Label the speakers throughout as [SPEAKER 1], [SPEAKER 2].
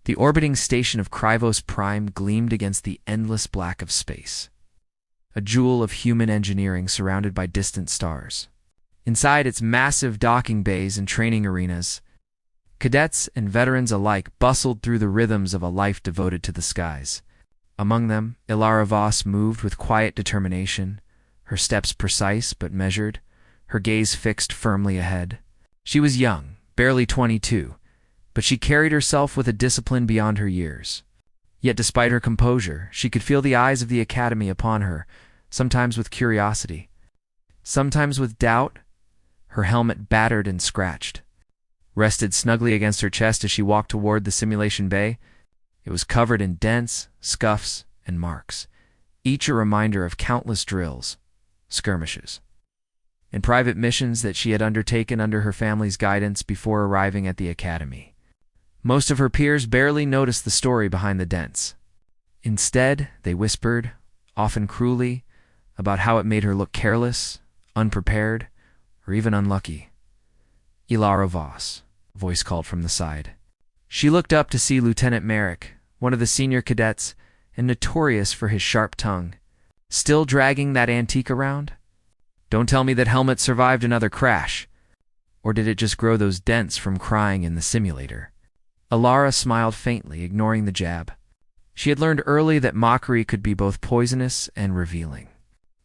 [SPEAKER 1] The orbiting station of SCIFI-Prime gleamed against the endless black of space, a jewel of human engineering surrounded by distant stars. Inside its massive docking bays and training arenas, cadets and veterans alike bustled through the rhythms of a life devoted to the skies. Among them, Ilara Voss moved with quiet determination, her steps precise but measured, her gaze fixed firmly ahead. She was young, barely 22, but she carried herself with a discipline beyond her years. Yet despite her composure, she could feel the eyes of the Academy upon her, sometimes with curiosity, sometimes with doubt. Her helmet, battered and scratched, rested snugly against her chest as she walked toward the simulation bay. It was covered in dents, scuffs, and marks, each a reminder of countless drills, skirmishes, and private missions that she had undertaken under her family's guidance before arriving at the Academy. Most of her peers barely noticed the story behind the dents. Instead, they whispered, often cruelly, about how it made her look careless, unprepared, or even unlucky. Ilara Voss, a voice called from the side. She looked up to see Lieutenant Merrick, one of the senior cadets, and notorious for his sharp tongue. Still dragging that antique around? Don't tell me that helmet survived another crash. Or did it just grow those dents from crying in the simulator? Ilara smiled faintly, ignoring the jab. She had learned early that mockery could be both poisonous and revealing.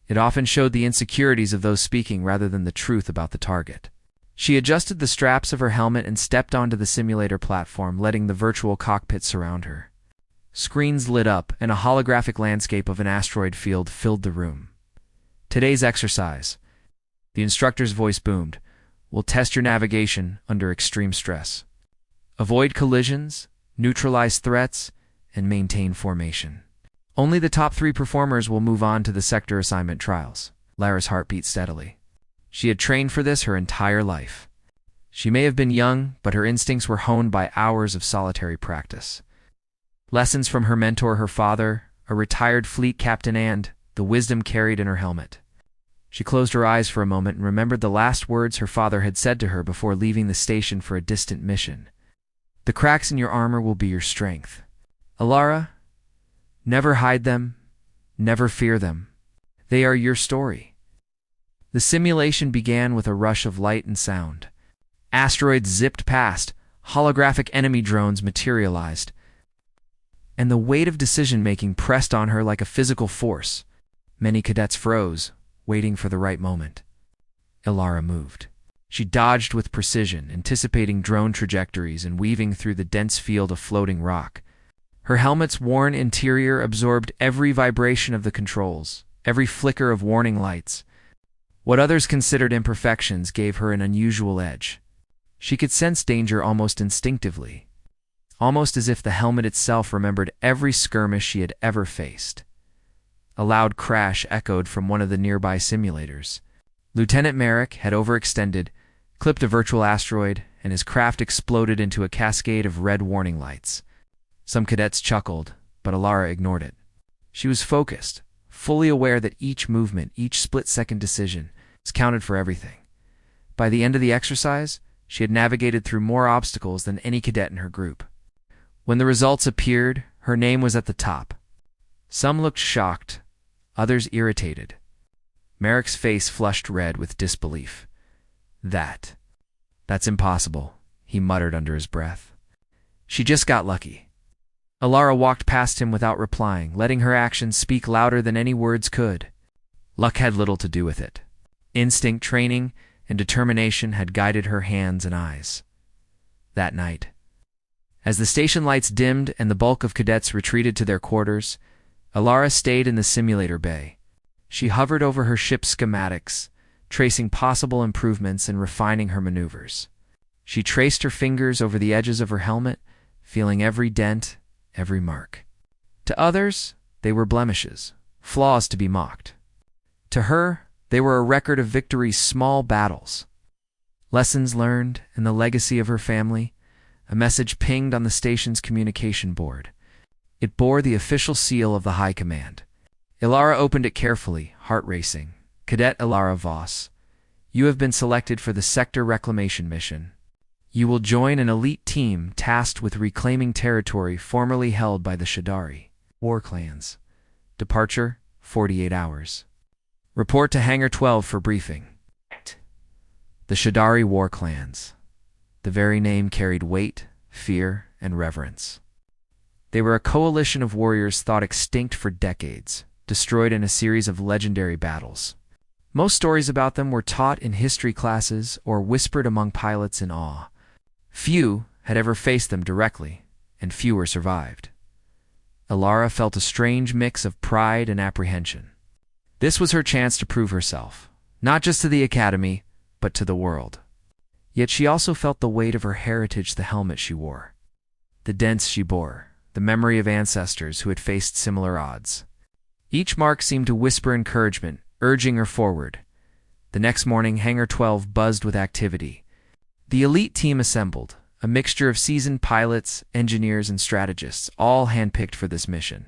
[SPEAKER 1] It often showed the insecurities of those speaking rather than the truth about the target. She adjusted the straps of her helmet and stepped onto the simulator platform, letting the virtual cockpit surround her. Screens lit up, and a holographic landscape of an asteroid field filled the room. Today's exercise, the instructor's voice boomed, will test your navigation under extreme stress. Avoid collisions, neutralize threats, and maintain formation. Only the top 3 performers will move on to the sector assignment trials. Lara's heart beat steadily. She had trained for this her entire life. She may have been young, but her instincts were honed by hours of solitary practice. Lessons from her mentor, her father, a retired fleet captain, and the wisdom carried in her helmet. She closed her eyes for a moment and remembered the last words her father had said to her before leaving the station for a distant mission. The cracks in your armor will be your strength. Ilara, never hide them, never fear them. They are your story. The simulation began with a rush of light and sound. Asteroids zipped past, holographic enemy drones materialized, and the weight of decision-making pressed on her like a physical force. Many cadets froze, waiting for the right moment. Ilara moved. She dodged with precision, anticipating drone trajectories and weaving through the dense field of floating rock. Her helmet's worn interior absorbed every vibration of the controls, every flicker of warning lights. What others considered imperfections gave her an unusual edge. She could sense danger almost instinctively, almost as if the helmet itself remembered every skirmish she had ever faced. A loud crash echoed from one of the nearby simulators. Lieutenant Merrick had overextended, clipped a virtual asteroid, and his craft exploded into a cascade of red warning lights. Some cadets chuckled, but Ilara ignored it. She was focused, fully aware that each movement, each split-second decision, was counted for everything. By the end of the exercise, she had navigated through more obstacles than any cadet in her group. When the results appeared, her name was at the top. Some looked shocked, others irritated. Merrick's face flushed red with disbelief. That's impossible, he muttered under his breath. She just got lucky. Ilara walked past him without replying, letting her actions speak louder than any words could. Luck had little to do with it. Instinct, training, and determination had guided her hands and eyes. That night, as the station lights dimmed and the bulk of cadets retreated to their quarters, Ilara stayed in the simulator bay. She hovered over her ship's schematics, tracing possible improvements and refining her maneuvers. She traced her fingers over the edges of her helmet, feeling every dent, every mark. To others, they were blemishes, flaws to be mocked. To her, they were a record of victory's small battles. Lessons learned and the legacy of her family, a message pinged on the station's communication board. It bore the official seal of the High Command. Ilara opened it carefully, heart racing. Cadet Ilara Voss, you have been selected for the Sector Reclamation Mission. You will join an elite team tasked with reclaiming territory formerly held by the Shadari war clans. Departure, 48 hours. Report to Hangar 12 for briefing. The Shadari war clans. The very name carried weight, fear, and reverence. They were a coalition of warriors thought extinct for decades, destroyed in a series of legendary battles. Most stories about them were taught in history classes or whispered among pilots in awe. Few had ever faced them directly, and fewer survived. Alara felt a strange mix of pride and apprehension. This was her chance to prove herself, not just to the Academy, but to the world. Yet she also felt the weight of her heritage, the helmet she wore, the dents she bore, the memory of ancestors who had faced similar odds. Each mark seemed to whisper encouragement, urging her forward. The next morning, Hangar 12 buzzed with activity. The elite team assembled, a mixture of seasoned pilots, engineers, and strategists, all handpicked for this mission.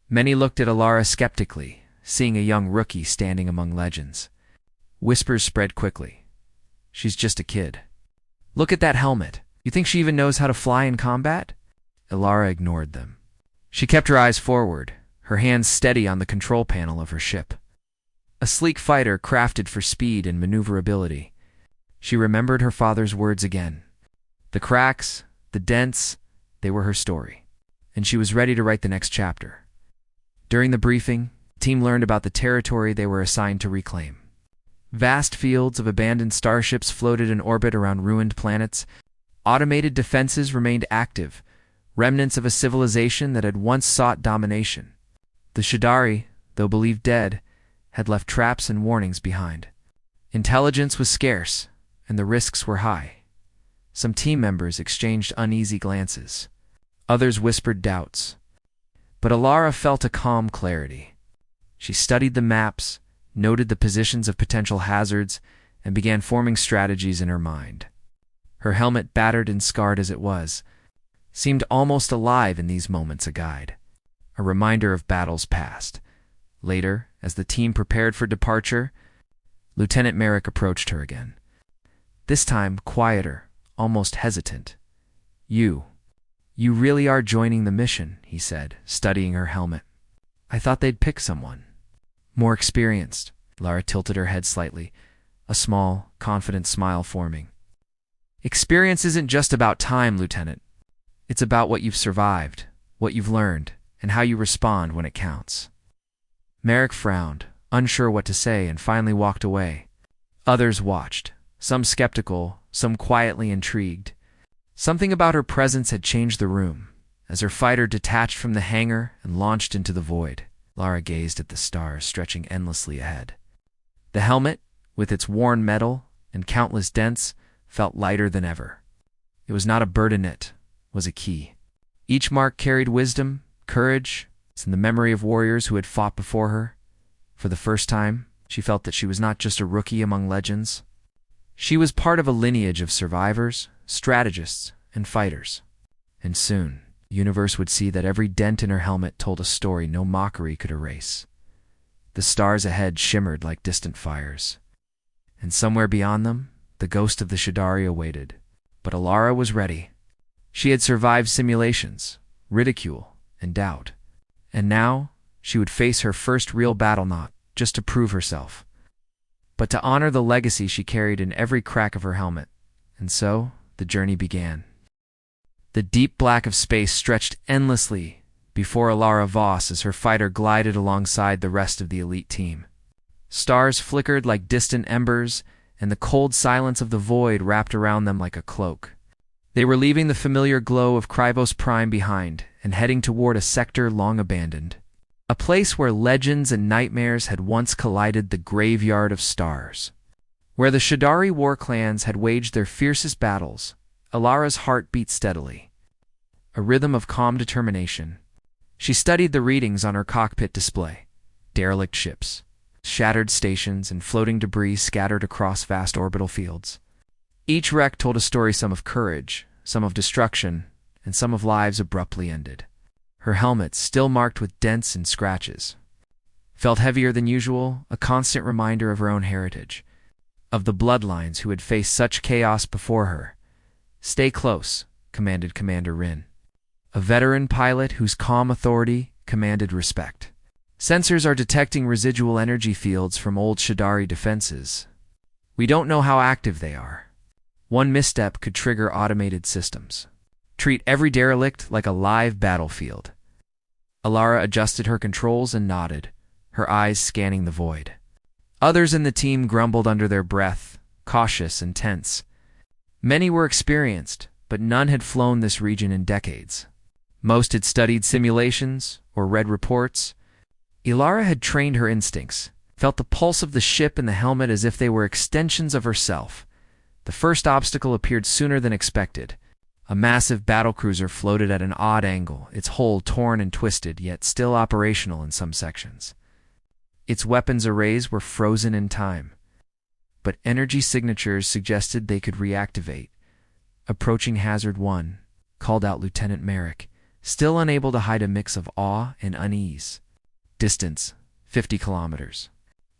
[SPEAKER 1] Many looked at Alara skeptically, seeing a young rookie standing among legends. Whispers spread quickly. She's just a kid. Look at that helmet. You think she even knows how to fly in combat? Alara ignored them. She kept her eyes forward, her hands steady on the control panel of her ship. A sleek fighter crafted for speed and maneuverability. She remembered her father's words again. The cracks, the dents, they were her story, and she was ready to write the next chapter. During the briefing, the team learned about the territory they were assigned to reclaim. Vast fields of abandoned starships floated in orbit around ruined planets. Automated defenses remained active, remnants of a civilization that had once sought domination. The Shadari, though believed dead, had left traps and warnings behind. Intelligence was scarce, and the risks were high. Some team members exchanged uneasy glances. Others whispered doubts. But Alara felt a calm clarity. She studied the maps, noted the positions of potential hazards, and began forming strategies in her mind. Her helmet, battered and scarred as it was, seemed almost alive in these moments, a guide, a reminder of battles past. Later, as the team prepared for departure, Lieutenant Merrick approached her again. This time, quieter, almost hesitant. You really are joining the mission," he said, studying her helmet. "I thought they'd pick someone more experienced." Lara tilted her head slightly, a small, confident smile forming. "Experience isn't just about time, Lieutenant. It's about what you've survived, what you've learned, and how you respond when it counts." Merrick frowned, unsure what to say, and finally walked away. Others watched, some skeptical, some quietly intrigued. Something about her presence had changed the room. As her fighter detached from the hangar and launched into the void, Lara gazed at the stars stretching endlessly ahead. The helmet, with its worn metal and countless dents, felt lighter than ever. It was not a burden, it was a key. Each mark carried wisdom, courage, and the memory of warriors who had fought before her. For the first time, she felt that she was not just a rookie among legends. She was part of a lineage of survivors, strategists, and fighters. And soon, the universe would see that every dent in her helmet told a story no mockery could erase. The stars ahead shimmered like distant fires, and somewhere beyond them, the ghost of the Shadari awaited. But Alara was ready. She had survived simulations, ridicule, and doubt. And now, she would face her first real battle, not just to prove herself, but to honor the legacy she carried in every crack of her helmet. And so, the journey began. The deep black of space stretched endlessly before Alara Voss as her fighter glided alongside the rest of the elite team. Stars flickered like distant embers, and the cold silence of the void wrapped around them like a cloak. They were leaving the familiar glow of CosmicAdventures behind and heading toward a sector long abandoned. A place where legends and nightmares had once collided, the graveyard of stars. Where the Shadari war clans had waged their fiercest battles, Alara's heart beat steadily, a rhythm of calm determination. She studied the readings on her cockpit display. Derelict ships, shattered stations, and floating debris scattered across vast orbital fields. Each wreck told a story, some of courage, some of destruction, and some of lives abruptly ended. Her helmet, still marked with dents and scratches, felt heavier than usual, a constant reminder of her own heritage, of the bloodlines who had faced such chaos before her. "Stay close," commanded Commander Rin, a veteran pilot whose calm authority commanded respect. "Sensors are detecting residual energy fields from old Shadari defenses. We don't know how active they are. One misstep could trigger automated systems. Treat every derelict like a live battlefield." Alara adjusted her controls and nodded, her eyes scanning the void. Others in the team grumbled under their breath, cautious and tense. Many were experienced, but none had flown this region in decades. Most had studied simulations or read reports. Alara had trained her instincts, felt the pulse of the ship and the helmet as if they were extensions of herself. The first obstacle appeared sooner than expected. A massive battlecruiser floated at an odd angle, its hull torn and twisted, yet still operational in some sections. Its weapons arrays were frozen in time, but energy signatures suggested they could reactivate. Approaching Hazard 1, called out Lieutenant Merrick, still unable to hide a mix of awe and unease. Distance, 50 kilometers.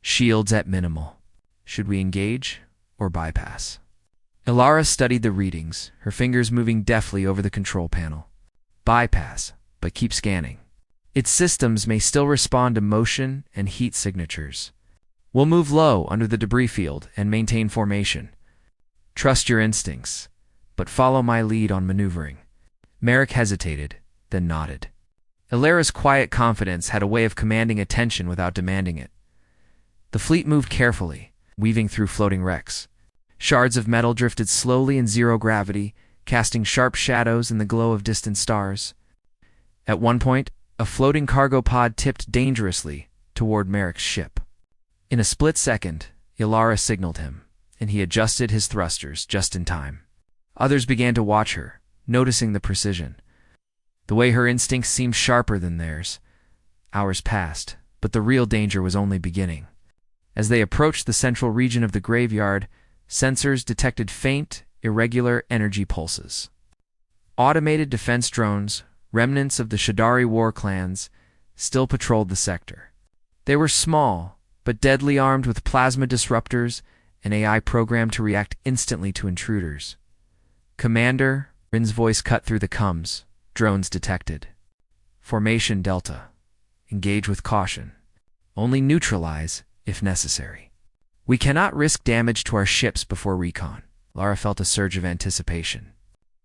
[SPEAKER 1] Shields at minimal. Should we engage or bypass? Alara studied the readings, her fingers moving deftly over the control panel. Bypass, but keep scanning. Its systems may still respond to motion and heat signatures. We'll move low under the debris field and maintain formation. Trust your instincts, but follow my lead on maneuvering. Merrick hesitated, then nodded. Alara's quiet confidence had a way of commanding attention without demanding it. The fleet moved carefully, weaving through floating wrecks. Shards of metal drifted slowly in zero gravity, casting sharp shadows in the glow of distant stars. At one point, a floating cargo pod tipped dangerously toward Merrick's ship. In a split second, Alara signaled him, and he adjusted his thrusters just in time. Others began to watch her, noticing the precision. The way her instincts seemed sharper than theirs. Hours passed, but the real danger was only beginning. As they approached the central region of the graveyard, sensors detected faint, irregular energy pulses. Automated defense drones, remnants of the Shadari war clans, still patrolled the sector. They were small, but deadly, armed with plasma disruptors and AI programmed to react instantly to intruders. "Commander," Rin's voice cut through the comms. "Drones detected. Formation Delta. Engage with caution. Only neutralize if necessary. We cannot risk damage to our ships before recon." Lara felt a surge of anticipation.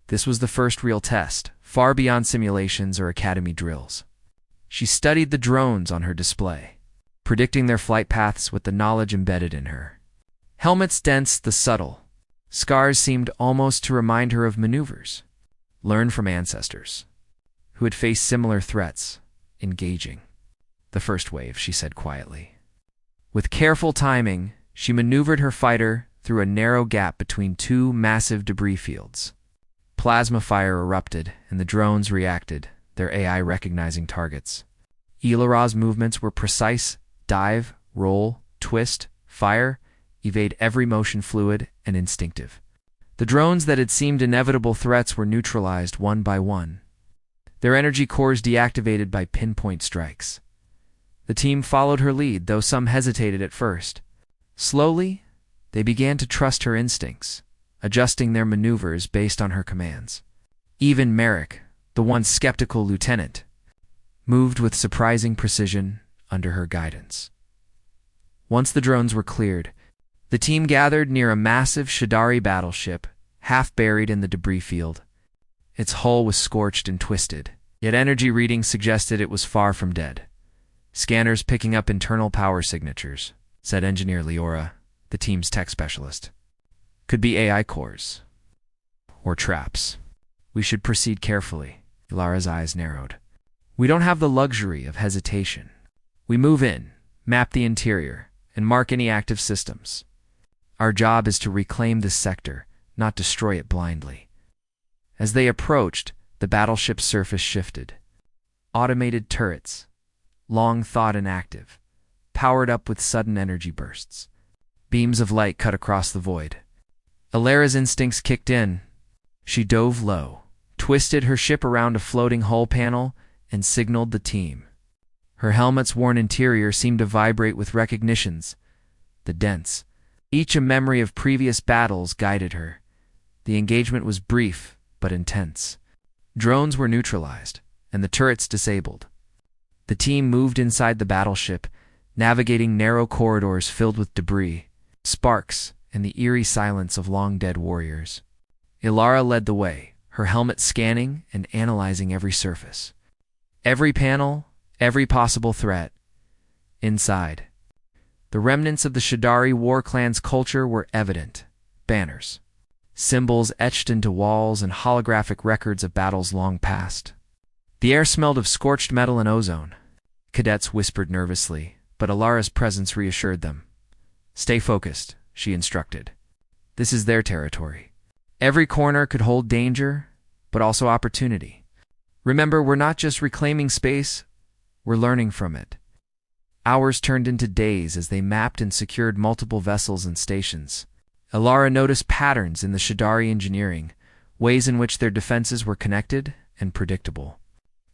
[SPEAKER 1] This was the first real test, far beyond simulations or academy drills. She studied the drones on her display, predicting their flight paths with the knowledge embedded in her. Helmets dense, the subtle. Scars seemed almost to remind her of maneuvers, learned from ancestors, who had faced similar threats, engaging. "The first wave," she said quietly. With careful timing, she maneuvered her fighter through a narrow gap between two massive debris fields. Plasma fire erupted, and the drones reacted, their AI recognizing targets. Alara's movements were precise: dive, roll, twist, fire, evade every motion fluid and instinctive. The drones that had seemed inevitable threats were neutralized one by one, their energy cores deactivated by pinpoint strikes. The team followed her lead, though some hesitated at first. Slowly, they began to trust her instincts, adjusting their maneuvers based on her commands. Even Merrick, the once skeptical lieutenant, moved with surprising precision under her guidance. Once the drones were cleared, the team gathered near a massive Shadari battleship, half buried in the debris field. Its hull was scorched and twisted, yet energy readings suggested it was far from dead. "Scanners picking up internal power signatures," said Engineer Leora, the team's tech specialist. "Could be AI cores. Or traps. We should proceed carefully." Lara's eyes narrowed. "We don't have the luxury of hesitation. We move in, map the interior, and mark any active systems. Our job is to reclaim this sector, not destroy it blindly." As they approached, the battleship's surface shifted. Automated turrets, long thought and active, powered up with sudden energy bursts. Beams of light cut across the void. Alara's instincts kicked in. She dove low, twisted her ship around a floating hull panel, and signaled the team. Her helmet's worn interior seemed to vibrate with recognitions. The dents, each a memory of previous battles, guided her. The engagement was brief but intense. Drones were neutralized, and the turrets disabled. The team moved inside the battleship, navigating narrow corridors filled with debris, sparks, and the eerie silence of long-dead warriors. Ilara led the way, her helmet scanning and analyzing every surface. Every panel, every possible threat. Inside, the remnants of the Shadari war clan's culture were evident. Banners, symbols etched into walls, and holographic records of battles long past. The air smelled of scorched metal and ozone. Cadets whispered nervously, but Ilara's presence reassured them. "Stay focused," she instructed. "This is their territory. Every corner could hold danger, but also opportunity. Remember, we're not just reclaiming space, we're learning from it." Hours turned into days as they mapped and secured multiple vessels and stations. Ilara noticed patterns in the Shadari engineering, ways in which their defenses were connected and predictable.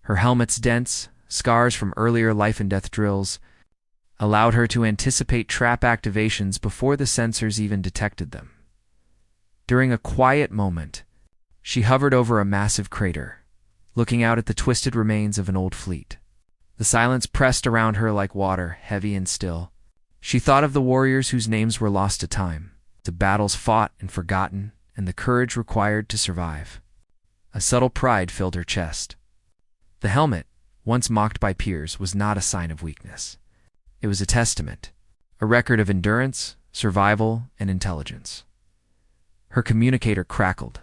[SPEAKER 1] Her helmet's dents, scars from earlier life-and-death drills, allowed her to anticipate trap activations before the sensors even detected them. During a quiet moment, she hovered over a massive crater, looking out at the twisted remains of an old fleet. The silence pressed around her like water, heavy and still. She thought of the warriors whose names were lost to time, to battles fought and forgotten, and the courage required to survive. A subtle pride filled her chest. The helmet, once mocked by peers, was not a sign of weakness. It was a testament, a record of endurance, survival, and intelligence. Her communicator crackled.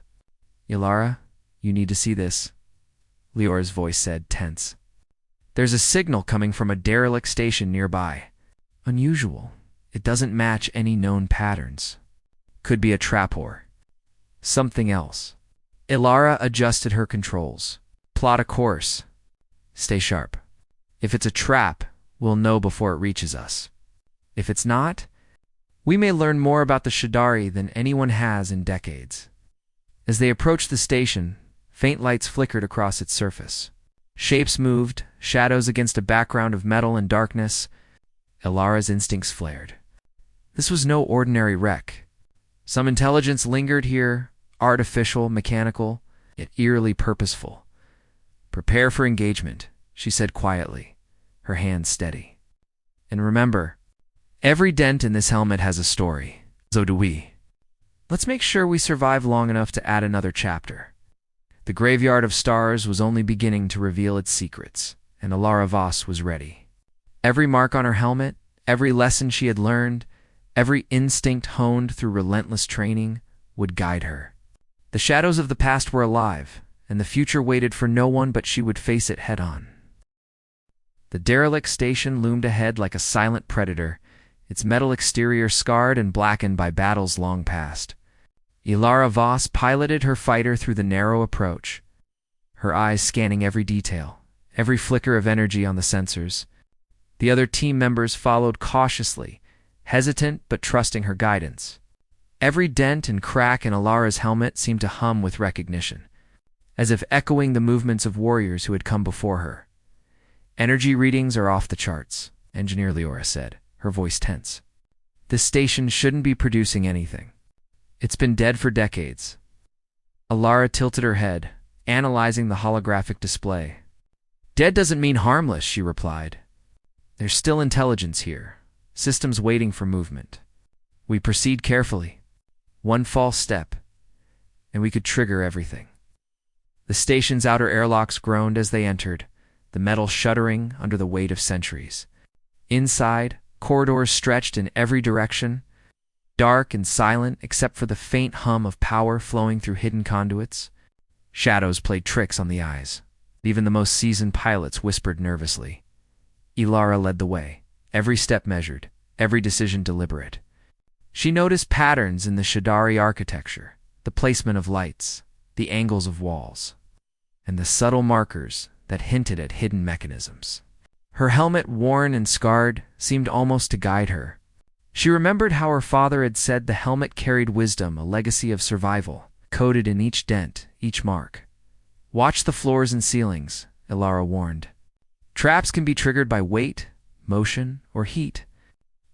[SPEAKER 1] "Ilara, you need to see this," Leora's voice said, tense. "There's a signal coming from a derelict station nearby. Unusual. It doesn't match any known patterns. Could be a trap or something else." Ilara adjusted her controls. "Plot a course. Stay sharp. If it's a trap, we'll know before it reaches us. If it's not, we may learn more about the Shadari than anyone has in decades." As they approached the station, faint lights flickered across its surface. Shapes moved, shadows against a background of metal and darkness. Ilara's instincts flared. This was no ordinary wreck. Some intelligence lingered here, artificial, mechanical, yet eerily purposeful. "Prepare for engagement," she said quietly, her hands steady. "And remember, every dent in this helmet has a story. So do we. Let's make sure we survive long enough to add another chapter." The graveyard of stars was only beginning to reveal its secrets, and Ilara Voss was ready. Every mark on her helmet, every lesson she had learned, every instinct honed through relentless training, would guide her. The shadows of the past were alive, and the future waited for no one but she would face it head-on. The derelict station loomed ahead like a silent predator, its metal exterior scarred and blackened by battles long past. Ilara Voss piloted her fighter through the narrow approach, her eyes scanning every detail, every flicker of energy on the sensors. The other team members followed cautiously, hesitant but trusting her guidance. Every dent and crack in Ilara's helmet seemed to hum with recognition, as if echoing the movements of warriors who had come before her. "Energy readings are off the charts," Engineer Leora said, her voice tense. "This station shouldn't be producing anything. It's been dead for decades." Ilara tilted her head, analyzing the holographic display. "Dead doesn't mean harmless," she replied. "There's still intelligence here, systems waiting for movement. We proceed carefully. One false step, and we could trigger everything." The station's outer airlocks groaned as they entered, the metal shuddering under the weight of centuries. Inside, corridors stretched in every direction, dark and silent except for the faint hum of power flowing through hidden conduits. Shadows played tricks on the eyes. Even the most seasoned pilots whispered nervously. Ilara led the way, every step measured, every decision deliberate. She noticed patterns in the Shadari architecture, the placement of lights, the angles of walls, and the subtle markers that hinted at hidden mechanisms. Her helmet, worn and scarred, seemed almost to guide her. She remembered how her father had said the helmet carried wisdom, a legacy of survival, coded in each dent, each mark. "Watch the floors and ceilings," Ilara warned. "Traps can be triggered by weight, motion, or heat.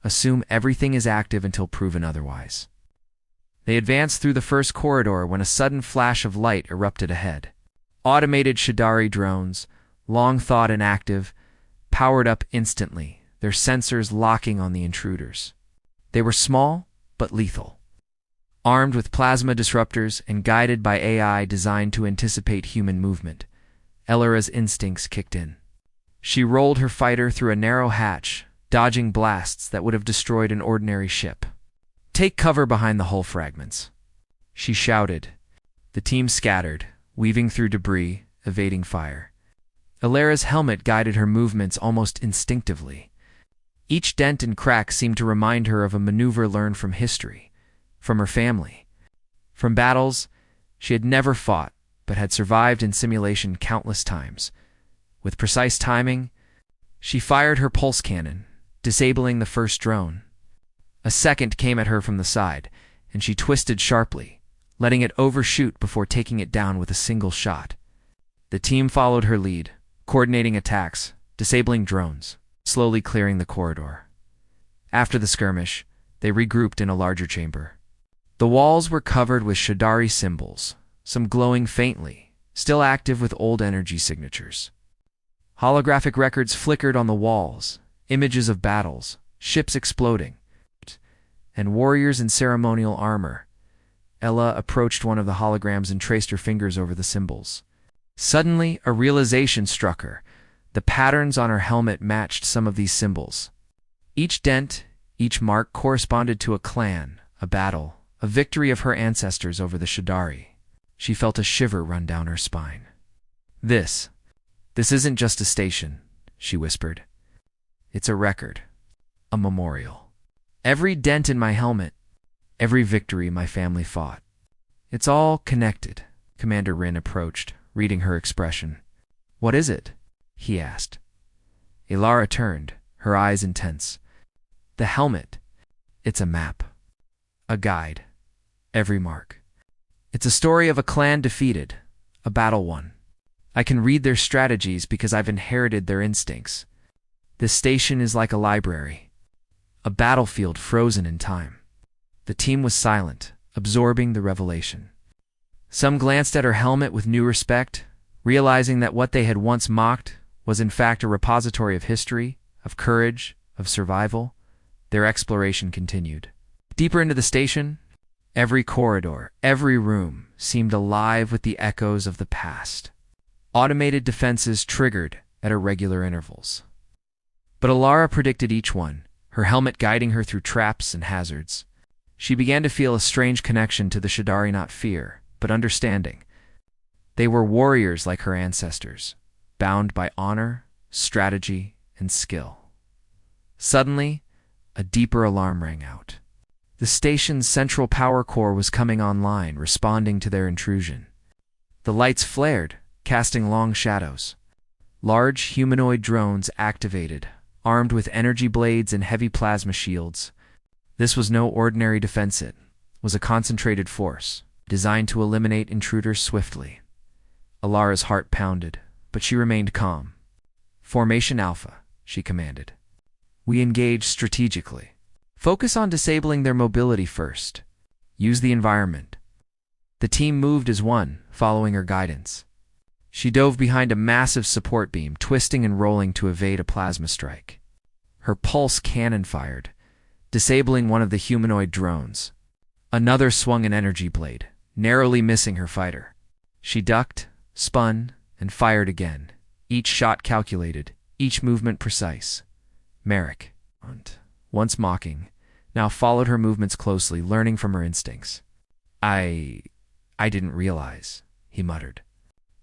[SPEAKER 1] Assume everything is active until proven otherwise." They advanced through the first corridor when a sudden flash of light erupted ahead. Automated Shadari drones, long thought and active, powered up instantly, their sensors locking on the intruders. They were small, but lethal. Armed with plasma disruptors and guided by AI designed to anticipate human movement, Elara's instincts kicked in. She rolled her fighter through a narrow hatch, dodging blasts that would have destroyed an ordinary ship. "Take cover behind the hull fragments," she shouted. The team scattered, weaving through debris, evading fire. Elara's helmet guided her movements almost instinctively. Each dent and crack seemed to remind her of a maneuver learned from history, from her family, from battles she had never fought but had survived in simulation countless times. With precise timing, she fired her pulse cannon, disabling the first drone. A second came at her from the side, and she twisted sharply, letting it overshoot before taking it down with a single shot. The team followed her lead, coordinating attacks, disabling drones, slowly clearing the corridor. After the skirmish, they regrouped in a larger chamber. The walls were covered with Shadari symbols, some glowing faintly, still active with old energy signatures. Holographic records flickered on the walls, images of battles, ships exploding, and warriors in ceremonial armor. Ella approached one of the holograms and traced her fingers over the symbols. Suddenly, a realization struck her. The patterns on her helmet matched some of these symbols. Each dent, each mark corresponded to a clan, a battle, a victory of her ancestors over the Shadari. She felt a shiver run down her spine. This isn't just a station," she whispered. "It's a record, a memorial. Every dent in my helmet, every victory my family fought. It's all connected." Commander Rin approached, reading her expression. "What is it?" he asked. Elara turned, her eyes intense. "The helmet. It's a map. A guide. Every mark. It's a story of a clan defeated, a battle won. I can read their strategies because I've inherited their instincts. This station is like a library, a battlefield frozen in time." The team was silent, absorbing the revelation. Some glanced at her helmet with new respect, realizing that what they had once mocked was in fact a repository of history, of courage, of survival. Their exploration continued. Deeper into the station, every corridor, every room seemed alive with the echoes of the past. Automated defenses triggered at irregular intervals. But Elara predicted each one, her helmet guiding her through traps and hazards. She began to feel a strange connection to the Shadari, not fear, but understanding. They were warriors like her ancestors, bound by honor, strategy, and skill. Suddenly, a deeper alarm rang out. The station's central power core was coming online, responding to their intrusion. The lights flared, casting long shadows. Large humanoid drones activated, armed with energy blades and heavy plasma shields. This was no ordinary defense, it was a concentrated force, designed to eliminate intruders swiftly. Elara's heart pounded, but she remained calm. "Formation Alpha," she commanded. "We engage strategically. Focus on disabling their mobility first. Use the environment." The team moved as one, following her guidance. She dove behind a massive support beam, twisting and rolling to evade a plasma strike. Her pulse cannon fired, disabling one of the humanoid drones. Another swung an energy blade, narrowly missing her fighter. She ducked, spun, and fired again, each shot calculated, each movement precise. Merrick, once mocking, now followed her movements closely, learning from her instincts. I didn't realize," he muttered.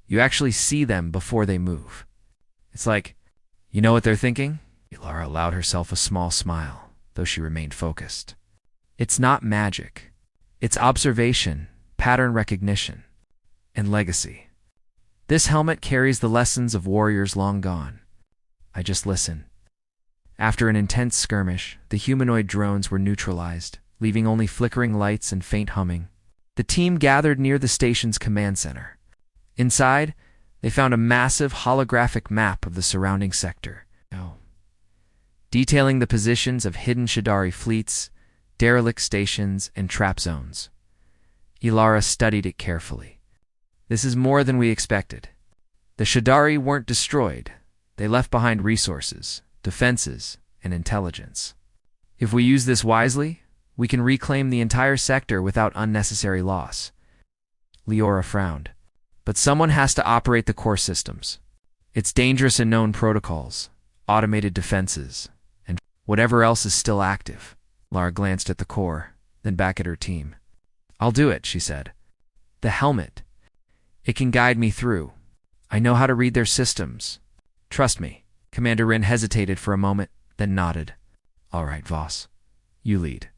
[SPEAKER 1] "You actually see them before they move. It's like, you know what they're thinking?" Elara allowed herself a small smile, though she remained focused. "It's not magic. It's observation, pattern recognition, and legacy. This helmet carries the lessons of warriors long gone. I just listen." After an intense skirmish, the humanoid drones were neutralized, leaving only flickering lights and faint humming. The team gathered near the station's command center. Inside, they found a massive holographic map of the surrounding sector, detailing the positions of hidden Shadari fleets, derelict stations, and trap zones. Ilara studied it carefully. This is more than we expected. The Shadari weren't destroyed. They left behind resources, defenses, and intelligence. If we use this wisely, we can reclaim the entire sector without unnecessary loss. Leora frowned. But someone has to operate the core systems. It's dangerous and known protocols, automated defenses, and whatever else is still active. Lara glanced at the core, then back at her team. I'll do it, she said. The helmet. It can guide me through. I know how to read their systems. Trust me. Commander Rin hesitated for a moment, then nodded. All right, Voss. You lead.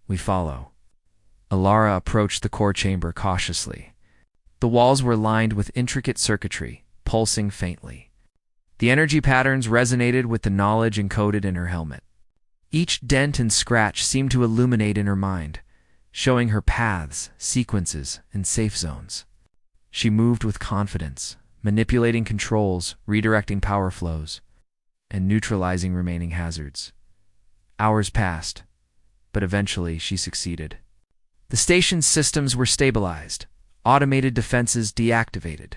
[SPEAKER 1] We follow. Ilara approached the core chamber cautiously. The walls were lined with intricate circuitry, pulsing faintly. The energy patterns resonated with the knowledge encoded in her helmet. Each dent and scratch seemed to illuminate in her mind, showing her paths, sequences, and safe zones. She moved with confidence, manipulating controls, redirecting power flows, and neutralizing remaining hazards. Hours passed, but eventually she succeeded. The station's systems were stabilized, automated defenses deactivated,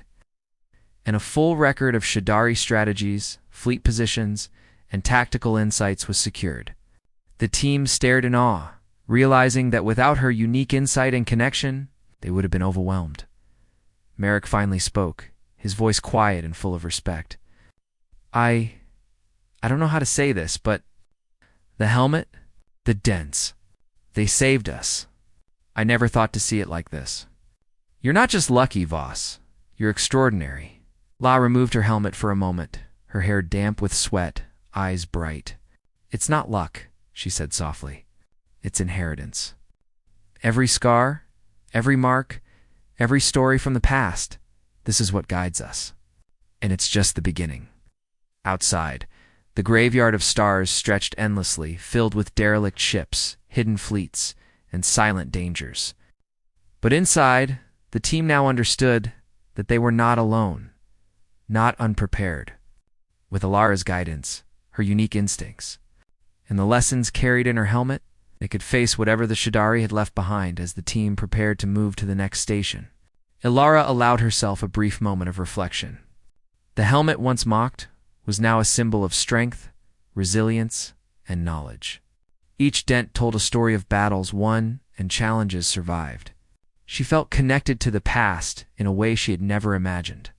[SPEAKER 1] and a full record of Shadari strategies, fleet positions, and tactical insights was secured. The team stared in awe, realizing that without her unique insight and connection, they would have been overwhelmed. Merrick finally spoke, his voice quiet and full of respect. I don't know how to say this, but the helmet, the dents, they saved us. I never thought to see it like this. You're not just lucky, Voss. You're extraordinary. La removed her helmet for a moment, her hair damp with sweat, eyes bright. It's not luck, she said softly. It's inheritance. Every scar, every mark, every story from the past, this is what guides us. And it's just the beginning. Outside, the graveyard of stars stretched endlessly, filled with derelict ships, hidden fleets, and silent dangers. But inside, the team now understood that they were not alone, not unprepared. With Ilara's guidance, her unique instincts, and the lessons carried in her helmet, they could face whatever the Shadari had left behind as the team prepared to move to the next station. Ilara allowed herself a brief moment of reflection. The helmet once mocked was now a symbol of strength, resilience, and knowledge. Each dent told a story of battles won and challenges survived. She felt connected to the past in a way she had never imagined,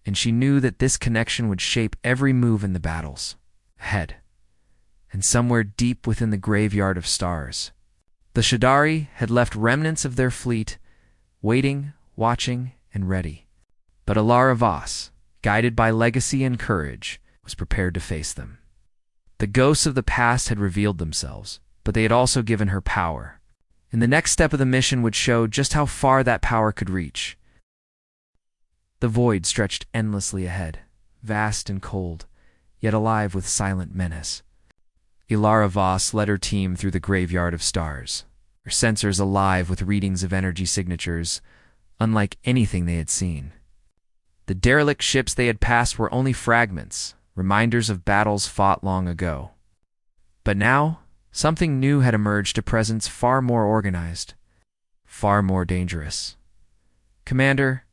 [SPEAKER 1] and she knew that this connection would shape every move in the battles ahead. And somewhere deep within the graveyard of stars, the Shadari had left remnants of their fleet, waiting, watching, and ready. But Ilara Voss, guided by legacy and courage, was prepared to face them. The ghosts of the past had revealed themselves, but they had also given her power. And the next step of the mission would show just how far that power could reach. The void stretched endlessly ahead, vast and cold, yet alive with silent menace. Ilara Voss led her team through the graveyard of stars, her sensors alive with readings of energy signatures, unlike anything they had seen. The derelict ships they had passed were only fragments, reminders of battles fought long ago. But now, something new had emerged, a presence far more organized, far more dangerous. Commander,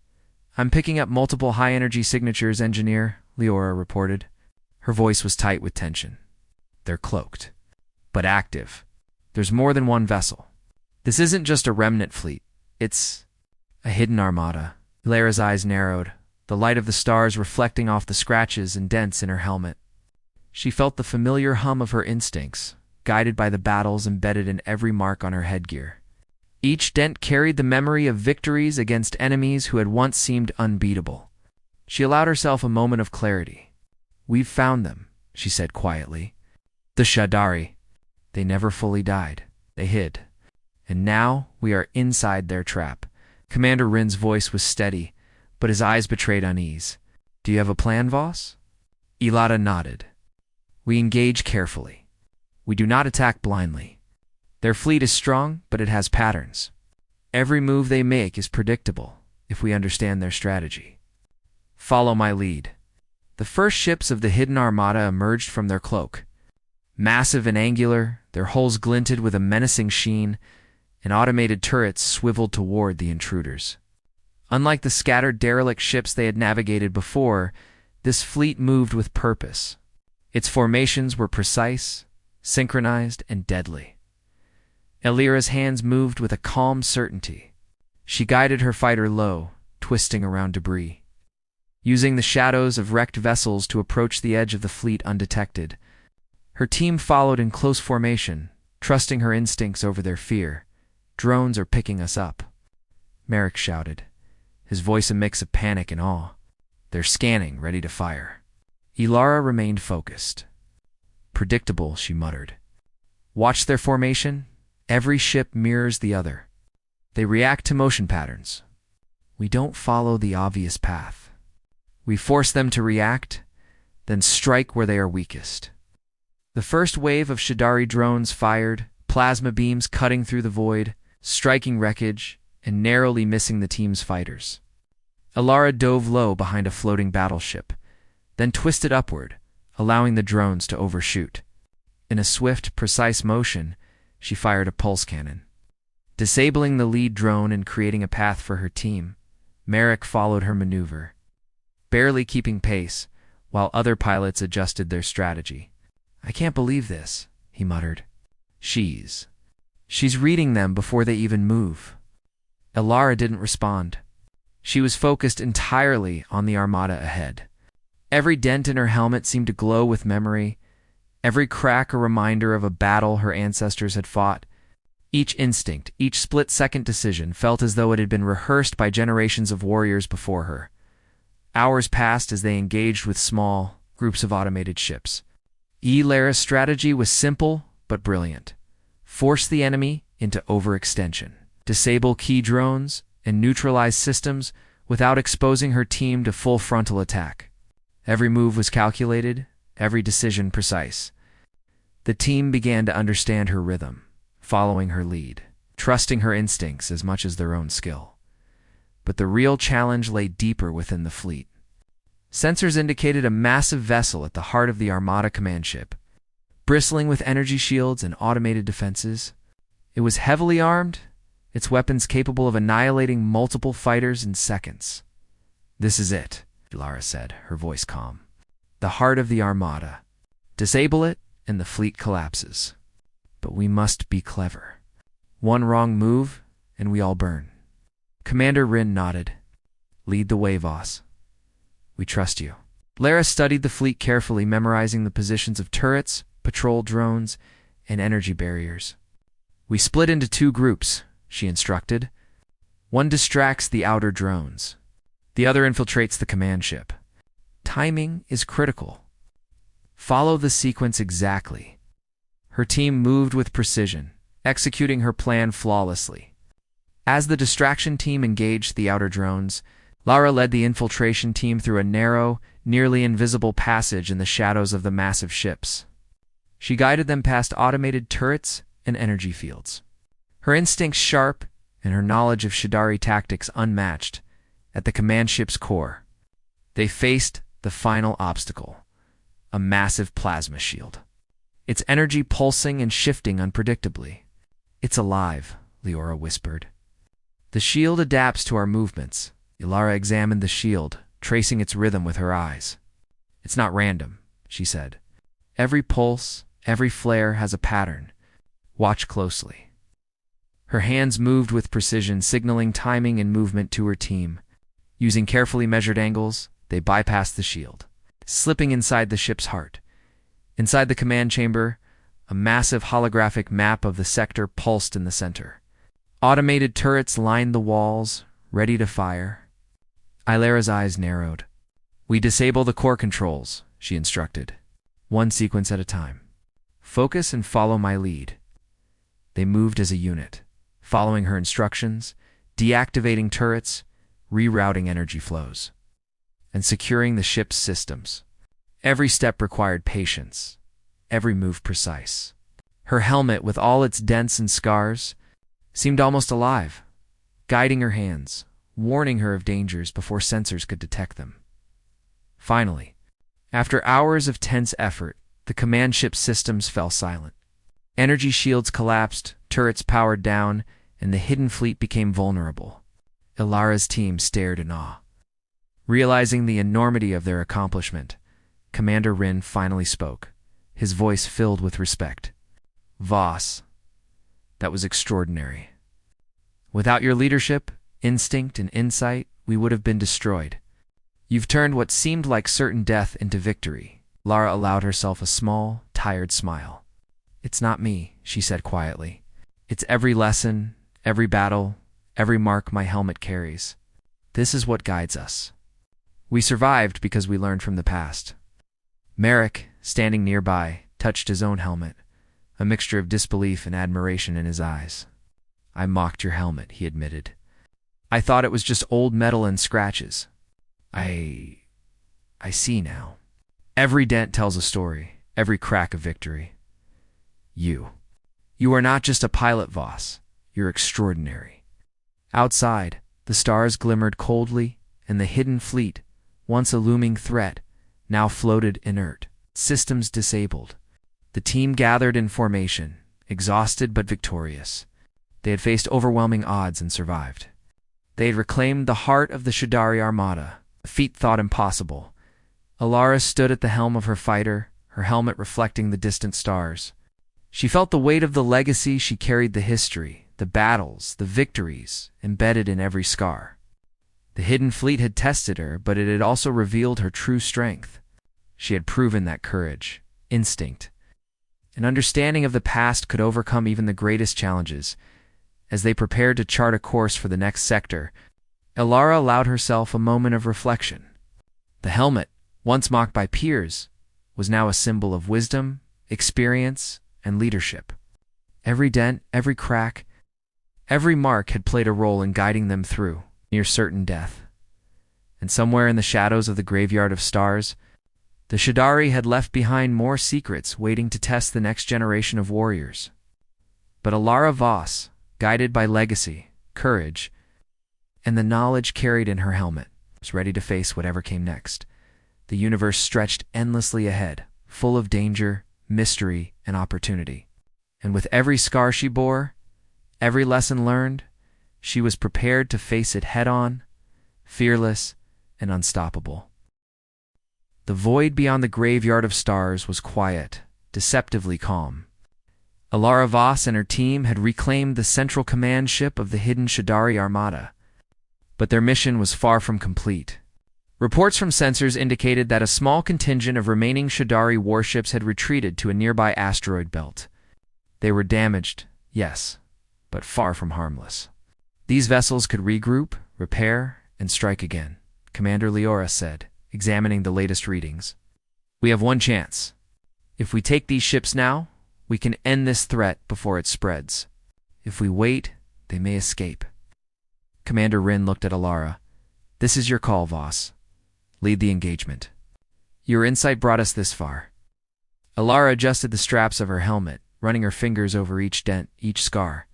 [SPEAKER 1] I'm picking up multiple high-energy signatures, Engineer, Leora reported. Her voice was tight with tension. They're cloaked, but active. There's more than one vessel. This isn't just a remnant fleet. It's a hidden armada. Ilara's eyes narrowed, the light of the stars reflecting off the scratches and dents in her helmet. She felt the familiar hum of her instincts, guided by the battles embedded in every mark on her headgear. Each dent carried the memory of victories against enemies who had once seemed unbeatable. She allowed herself a moment of clarity. We've found them, she said quietly. The Shadari. They never fully died. They hid. And now we are inside their trap. Commander Rin's voice was steady, but his eyes betrayed unease. Do you have a plan, Voss? Ilara nodded. We engage carefully. We do not attack blindly. Their fleet is strong, but it has patterns. Every move they make is predictable, if we understand their strategy. Follow my lead. The first ships of the hidden armada emerged from their cloak. Massive and angular, their hulls glinted with a menacing sheen, and automated turrets swiveled toward the intruders. Unlike the scattered derelict ships they had navigated before, this fleet moved with purpose. Its formations were precise, synchronized, and deadly. Elira's hands moved with a calm certainty. She guided her fighter low, twisting around debris. Using the shadows of wrecked vessels to approach the edge of the fleet undetected, her team followed in close formation, trusting her instincts over their fear. "Drones are picking us up," Merrick shouted, his voice a mix of panic and awe. "They're scanning, ready to fire." Ilara remained focused. "Predictable," she muttered. "Watch their formation. Every ship mirrors the other. They react to motion patterns. We don't follow the obvious path. We force them to react, then strike where they are weakest." The first wave of Shadari drones fired, plasma beams cutting through the void, striking wreckage, and narrowly missing the team's fighters. Ilara dove low behind a floating battleship, then twisted upward, allowing the drones to overshoot. In a swift, precise motion, she fired a pulse cannon. Disabling the lead drone and creating a path for her team, Merrick followed her maneuver, barely keeping pace, while other pilots adjusted their strategy. "I can't believe this," he muttered. She's reading them before they even move." Ilara didn't respond. She was focused entirely on the armada ahead. Every dent in her helmet seemed to glow with memory, every crack a reminder of a battle her ancestors had fought. Each instinct, each split-second decision felt as though it had been rehearsed by generations of warriors before her. Hours passed as they engaged with small groups of automated ships. Ilara's strategy was simple but brilliant. Force the enemy into overextension, disable key drones, and neutralize systems without exposing her team to full frontal attack. Every move was calculated, every decision precise. The team began to understand her rhythm, following her lead, trusting her instincts as much as their own skill. But the real challenge lay deeper within the fleet. Sensors indicated a massive vessel at the heart of the Armada command ship, bristling with energy shields and automated defenses. It was heavily armed, its weapons capable of annihilating multiple fighters in seconds. "This is it," Ilara said, her voice calm. "The heart of the Armada. Disable it, and the fleet collapses. But we must be clever. One wrong move, and we all burn." Commander Rin nodded. "Lead the way, Voss. We trust you." Lara studied the fleet carefully, memorizing the positions of turrets, patrol drones, and energy barriers. "We split into two groups," she instructed. "One distracts the outer drones. The other infiltrates the command ship. Timing is critical. Follow the sequence exactly." Her team moved with precision, executing her plan flawlessly. As the distraction team engaged the outer drones, Lara led the infiltration team through a narrow, nearly invisible passage in the shadows of the massive ships. She guided them past automated turrets and energy fields. Her instincts sharp and her knowledge of Shadari tactics unmatched. At the command ship's core, they faced the final obstacle, a massive plasma shield. Its energy pulsing and shifting unpredictably. "It's alive," Leora whispered. "The shield adapts to our movements." Ilara examined the shield, tracing its rhythm with her eyes. "It's not random," she said. "Every pulse, every flare has a pattern. Watch closely." Her hands moved with precision, signaling timing and movement to her team. Using carefully measured angles, they bypassed the shield, slipping inside the ship's heart. Inside the command chamber, a massive holographic map of the sector pulsed in the center. Automated turrets lined the walls, ready to fire. Ilara's eyes narrowed. "We disable the core controls," she instructed. "One sequence at a time. Focus and follow my lead." They moved as a unit, following her instructions, deactivating turrets, rerouting energy flows, and securing the ship's systems. Every step required patience, every move precise. Her helmet, with all its dents and scars, seemed almost alive, guiding her hands, warning her of dangers before sensors could detect them. Finally, after hours of tense effort, the command ship's systems fell silent. Energy shields collapsed, turrets powered down, and the hidden fleet became vulnerable. Ilara's team stared in awe. Realizing the enormity of their accomplishment, Commander Rin finally spoke, his voice filled with respect. "Voss, that was extraordinary. Without your leadership, instinct, and insight, we would have been destroyed. You've turned what seemed like certain death into victory." Lara allowed herself a small, tired smile. "It's not me," she said quietly. "It's every lesson, every battle, every mark my helmet carries. This is what guides us. We survived because we learned from the past." Merrick, standing nearby, touched his own helmet, a mixture of disbelief and admiration in his eyes. "I mocked your helmet," he admitted. "I thought it was just old metal and scratches. I see now. Every dent tells a story, every crack a victory. You are not just a pilot, Voss. You're extraordinary." Outside, the stars glimmered coldly, and the hidden fleet, once a looming threat, now floated inert, systems disabled. The team gathered in formation, exhausted but victorious. They had faced overwhelming odds and survived. They had reclaimed the heart of the Shadari Armada, a feat thought impossible. Ilara stood at the helm of her fighter, her helmet reflecting the distant stars. She felt the weight of the legacy she carried, the history, the battles, the victories, embedded in every scar. The hidden fleet had tested her, but it had also revealed her true strength. She had proven that courage, instinct, and understanding of the past could overcome even the greatest challenges. As they prepared to chart a course for the next sector, Ilara allowed herself a moment of reflection. The helmet, once mocked by peers, was now a symbol of wisdom, experience, and leadership. Every dent, every crack, every mark had played a role in guiding them through near certain death. And somewhere in the shadows of the graveyard of stars, the Shadari had left behind more secrets waiting to test the next generation of warriors. But Ilara Voss, guided by legacy, courage, and the knowledge carried in her helmet, was ready to face whatever came next. The universe stretched endlessly ahead, full of danger, mystery, and opportunity. And with every scar she bore, every lesson learned, she was prepared to face it head-on, fearless and unstoppable. The void beyond the graveyard of stars was quiet, deceptively calm. Ilara Voss and her team had reclaimed the central command ship of the hidden Shadari Armada, but their mission was far from complete. Reports from sensors indicated that a small contingent of remaining Shadari warships had retreated to a nearby asteroid belt. They were damaged, yes, but far from harmless. These vessels could regroup, repair, and strike again, Commander Leora said, examining the latest readings. "We have one chance. If we take these ships now, we can end this threat before it spreads. If we wait, they may escape." Commander Rin looked at Ilara. "This is your call, Voss. Lead the engagement. Your insight brought us this far." Ilara adjusted the straps of her helmet, running her fingers over each dent, each scar.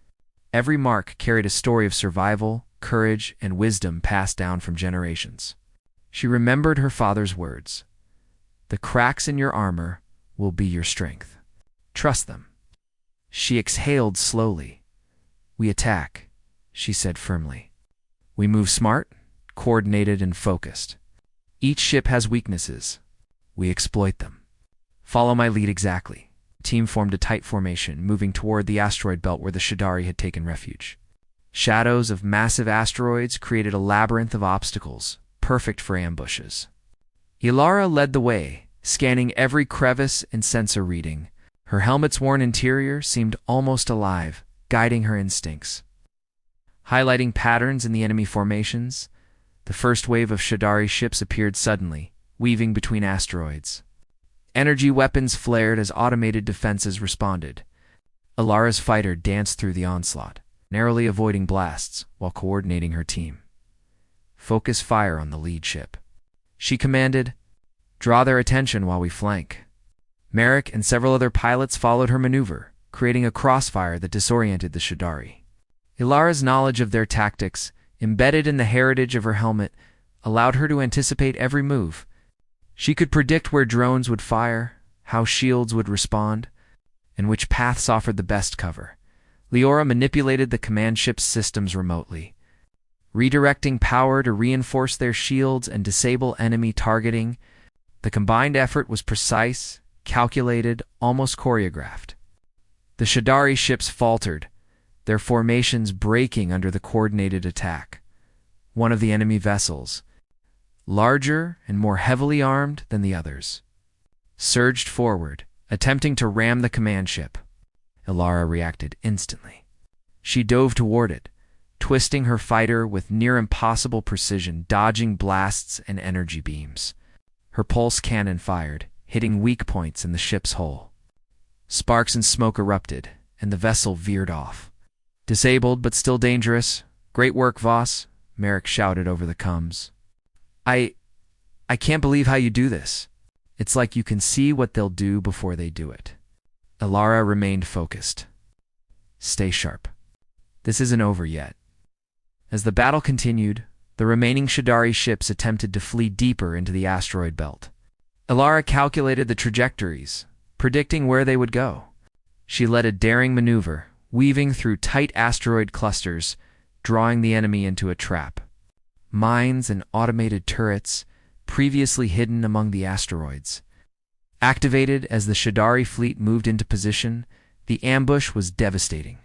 [SPEAKER 1] Every mark carried a story of survival, courage, and wisdom passed down from generations. She remembered her father's words. "The cracks in your armor will be your strength. Trust them." She exhaled slowly. "We attack," she said firmly. "We move smart, coordinated, and focused. Each ship has weaknesses. We exploit them. Follow my lead exactly." The team formed a tight formation, moving toward the asteroid belt where the Shadari had taken refuge. Shadows of massive asteroids created a labyrinth of obstacles, perfect for ambushes. Ilara led the way, scanning every crevice and sensor reading. Her helmet's worn interior seemed almost alive, guiding her instincts. Highlighting patterns in the enemy formations, the first wave of Shadari ships appeared suddenly, weaving between asteroids. Energy weapons flared as automated defenses responded. Ilara's fighter danced through the onslaught, narrowly avoiding blasts while coordinating her team. "Focus fire on the lead ship," she commanded. "Draw their attention while we flank." Merrick and several other pilots followed her maneuver, creating a crossfire that disoriented the Shadari. Ilara's knowledge of their tactics, embedded in the heritage of her helmet, allowed her to anticipate every move. She could predict where drones would fire, how shields would respond, and which paths offered the best cover. Leora manipulated the command ship's systems remotely, redirecting power to reinforce their shields and disable enemy targeting. The combined effort was precise, calculated, almost choreographed. The Shadari ships faltered, their formations breaking under the coordinated attack. One of the enemy vessels, larger and more heavily armed than the others, surged forward, attempting to ram the command ship. Ilara reacted instantly. She dove toward it, twisting her fighter with near-impossible precision, dodging blasts and energy beams. Her pulse cannon fired, hitting weak points in the ship's hull. Sparks and smoke erupted, and the vessel veered off. "Disabled, but still dangerous. Great work, Voss," Merrick shouted over the comms. I can't believe how you do this. It's like you can see what they'll do before they do it." Ilara remained focused. "Stay sharp. This isn't over yet." As the battle continued, the remaining Shadari ships attempted to flee deeper into the asteroid belt. Ilara calculated the trajectories, predicting where they would go. She led a daring maneuver, weaving through tight asteroid clusters, drawing the enemy into a trap. Mines and automated turrets, previously hidden among the asteroids, activated as the Shadari fleet moved into position. The ambush was devastating.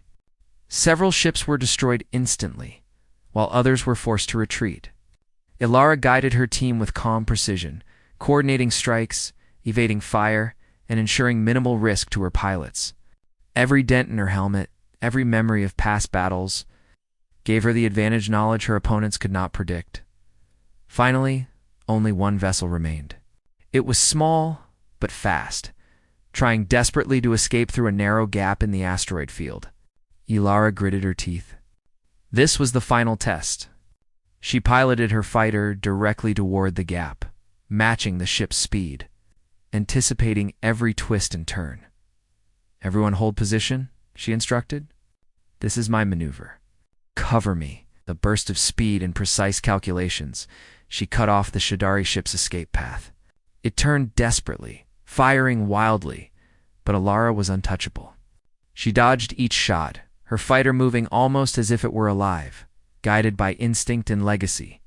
[SPEAKER 1] Several ships were destroyed instantly, while others were forced to retreat. Ilara guided her team with calm precision, coordinating strikes, evading fire, and ensuring minimal risk to her pilots. Every dent in her helmet, every memory of past battles, gave her the advantage knowledge her opponents could not predict. Finally, only one vessel remained. It was small, but fast, trying desperately to escape through a narrow gap in the asteroid field. Ilara gritted her teeth. This was the final test. She piloted her fighter directly toward the gap, matching the ship's speed, anticipating every twist and turn. "Everyone hold position," she instructed. "This is my maneuver. Cover me." The burst of speed and precise calculations, she cut off the Shadari ship's escape path. It turned desperately, firing wildly, but Ilara was untouchable. She dodged each shot, her fighter moving almost as if it were alive, guided by instinct and legacy.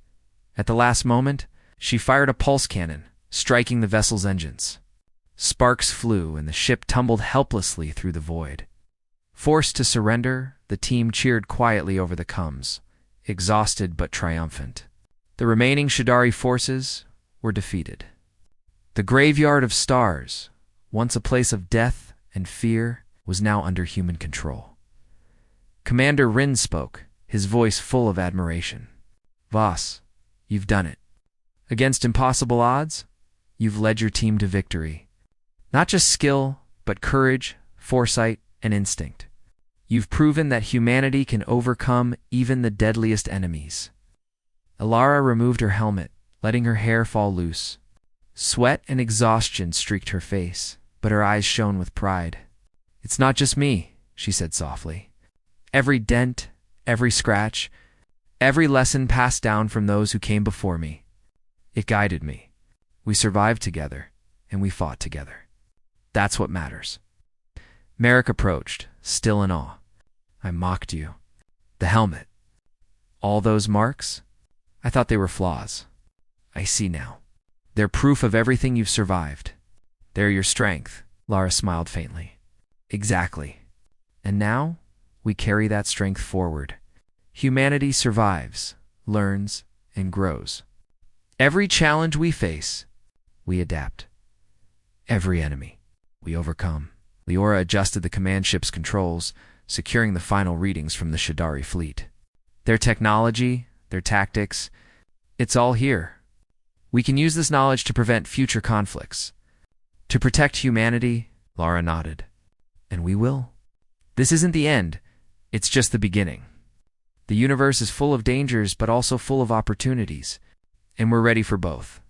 [SPEAKER 1] At the last moment, she fired a pulse cannon, striking the vessel's engines. Sparks flew, and the ship tumbled helplessly through the void. Forced to surrender, the team cheered quietly over the comms, exhausted but triumphant. The remaining Shadari forces were defeated. The Graveyard of Stars, once a place of death and fear, was now under human control. Commander Rin spoke, his voice full of admiration. "Voss, you've done it. Against impossible odds, you've led your team to victory. Not just skill, but courage, foresight, and instinct. You've proven that humanity can overcome even the deadliest enemies." Ilara removed her helmet, letting her hair fall loose. Sweat and exhaustion streaked her face, but her eyes shone with pride. "It's not just me," she said softly. "Every dent, every scratch, every lesson passed down from those who came before me. It guided me. We survived together, and we fought together. That's what matters." Merrick approached, still in awe. "I mocked you. The helmet. All those marks? I thought they were flaws. I see now. They're proof of everything you've survived. They're your strength." Lara smiled faintly. "Exactly. And now, we carry that strength forward. Humanity survives, learns, and grows. Every challenge we face, we adapt. Every enemy, we overcome." Leora adjusted the command ship's controls, securing the final readings from the Shadari fleet. "Their technology, their tactics, it's all here. We can use this knowledge to prevent future conflicts. To protect humanity," Lara nodded. "And we will. This isn't the end, it's just the beginning. The universe is full of dangers, but also full of opportunities, and we're ready for both."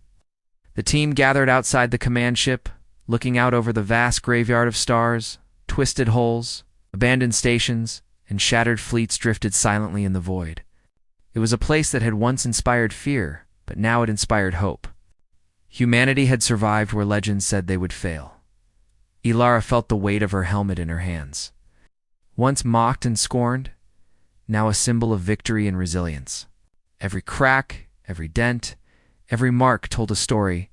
[SPEAKER 1] The team gathered outside the command ship, looking out over the vast graveyard of stars. Twisted hulls, abandoned stations, and shattered fleets drifted silently in the void. It was a place that had once inspired fear, but now it inspired hope. Humanity had survived where legends said they would fail. Ilara felt the weight of her helmet in her hands. Once mocked and scorned, now a symbol of victory and resilience. Every crack, every dent, every mark told a story,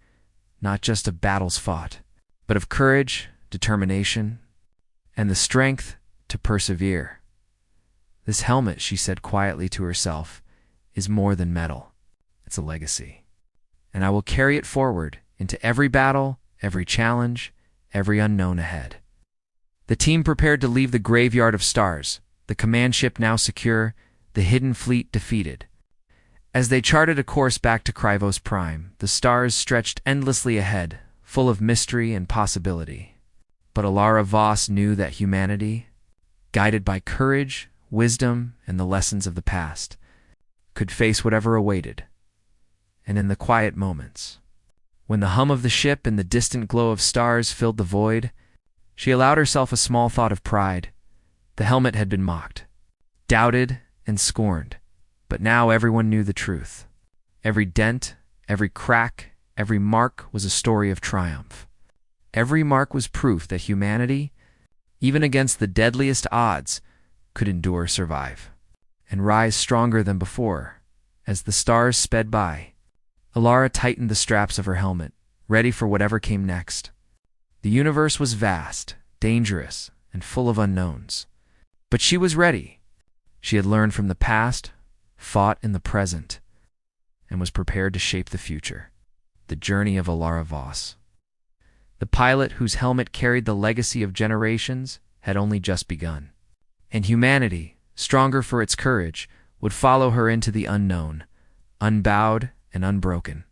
[SPEAKER 1] not just of battles fought, but of courage, determination, and the strength to persevere. This helmet, she said quietly to herself, is more than metal. It's a legacy. And I will carry it forward into every battle, every challenge, every unknown ahead. The team prepared to leave the graveyard of stars, the command ship now secure, the hidden fleet defeated. As they charted a course back to SciFi-Prime, the stars stretched endlessly ahead, full of mystery and possibility. But Alara Voss knew that humanity, guided by courage, wisdom, and the lessons of the past, could face whatever awaited. And in the quiet moments, when the hum of the ship and the distant glow of stars filled the void, she allowed herself a small thought of pride. The helmet had been mocked, doubted, and scorned, but now everyone knew the truth. Every dent, every crack, every mark was a story of triumph. Every mark was proof that humanity, even against the deadliest odds, could endure, survive, and rise stronger than before. As the stars sped by, Alara tightened the straps of her helmet, ready for whatever came next. The universe was vast, dangerous, and full of unknowns. But she was ready. She had learned from the past, fought in the present, and was prepared to shape the future. The journey of Alara Voss. The pilot whose helmet carried the legacy of generations had only just begun. And humanity, stronger for its courage, would follow her into the unknown, unbowed and unbroken.